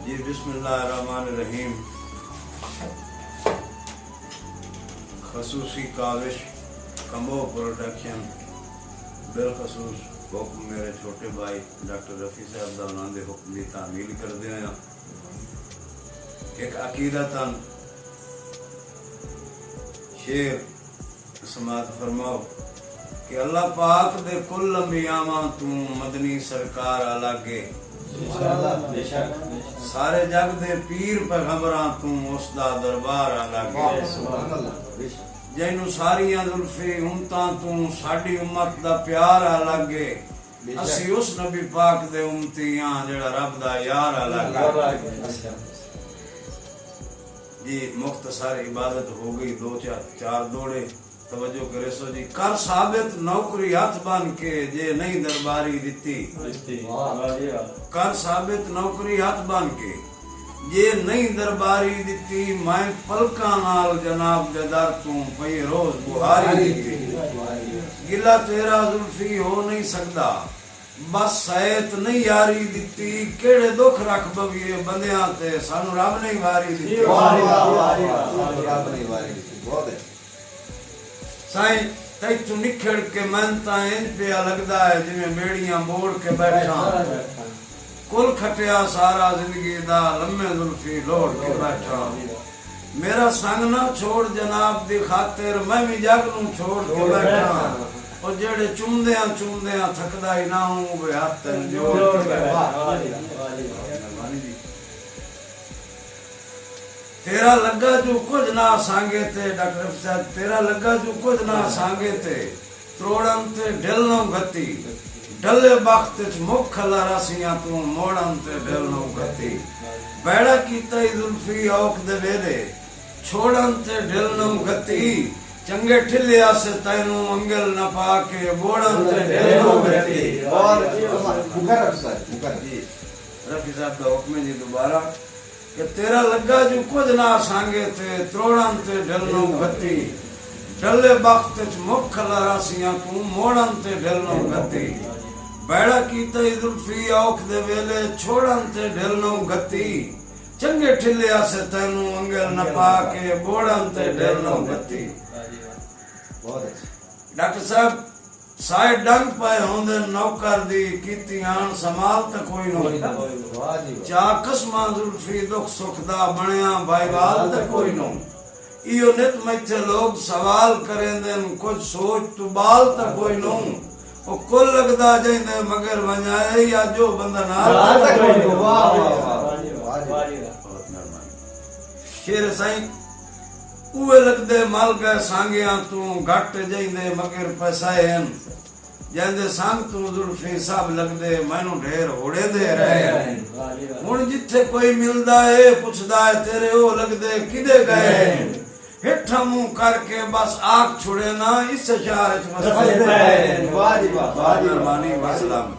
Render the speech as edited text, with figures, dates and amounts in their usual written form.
جی بسم اللہ الرحمن الرحیم. خصوصی کاوش کمبو پروڈکشن بالخصوص حکم میرے چھوٹے بھائی ڈاکٹر رفیع صاحب دا انہاں دے حکم دی تعمیل کردے ہیں. ایک عقیدتاً شعر سماعت فرماؤ کہ اللہ پاک دے کل انبیاء تو مدنی سرکار الگے، سارے جگ دے پیر پیغمبراں تو اس دا دربار الگے، جینو ساریاں زلفی امتاں تو ساڈی امت دا پیار الگے، اسی اس نبی پاک دے امتیاں جڑا رب دا یار الگے. جی مختصر عبادت ہو گئی، دو چار دوڑے توجہ کرے سو جی. کر ثابت نوکری ہاتھ بن کے جے نہیں درباری دتی، کر ثابت نوکری ہاتھ بن کے جے نہیں درباری دتی، میں پلکاں نال جناب دے در تو پئی روز بہاری دتی. گلا تیرا زلفی ہو نہیں سکدا، بس سیت نہیں یاری دتی، کیڑے دکھ رکھ بویے بندیاں تے سانو رب نہیں واری دتی. سائیں تیتو نکھڑ کے منتا ان پیا لگدا ہے جویں میڑیاں موڑ کے بیٹھا، کل کھٹیا سارا زندگی دا لمے زلفی لوڑ کے بیٹھا. میرا سنگ نہ چھوڑ جناب دی خاطر میں بھی جگ نوں چھوڑ کے بیٹھا، اور جڑے چومدیاں تھکدا ہی نہ ہوں وہ ہاتھ جوڑ کے بیٹھا. تیرا لگا جو کچھ نہ سانگے تے ڈاکٹر صاحب، تیرا لگا جو کچھ نہ سانگے تے تروڑن تے ڈھل نو گتی، ڈلے بخت چ مکھ لراسیاں تو موڑن تے ڈھل نو گتی. بیڑا کیتا ہی زلفی اوکھ دے ویلے چھوڑن تے ڈھل نو گتی، چنگے ٹھلیا سے تینوں انگل نہ پا کے بوڑن تے ڈھل نو گتی. رفیع صاحب دا حکم جی دوبارہ کہ تیرا لگا جو کچھ نہ سانگے تے تروڑن تے ڈھل نو گتی، ڈلے بخت چ مکھ لراسیاں تو موڑن تے ڈھل نو گتی. بیڑا کیتا ہی زلفی اوکھ دے ویلے چھوڑن تے ڈھل نو گتی، چنگے ٹھلیا سے تینوں انگل نہ پا کے بوڑن تے ڈھل نو گتی. ڈاکٹر صاحب سائے ڈنگ پائے ہوندے نوکر دی کیتی آن سمال تے کوئی نو، چا قسمہ زلفی دکھ سکھ دا بنیا بھائی وال تے کوئی نو. ایو نت میتھے لوگ سوال کریں دن کچھ سوچ تو بال تے کوئی نو، او کل لگدا جائندے مگر ونجائے یا جو بندہ نال تے کوئی نو. شیر سائیں اوے لگدے مال گئے سانگیاں تو گھٹ جائندے مگر پیسائیں، جیندے سانگ تو زلفی سب لگدے مینوں ڈھیر ہوڑے دے رہے. ہن جتھے کوئی ملدا ہے پچھدا ہے تیرے او لگدے کدے گئے، ہٹھا منہ کر کے بس آنکھ چھڑے نا اس شہر وچ مسئلے پے. واہ جی واہ، مہربانی وسلام.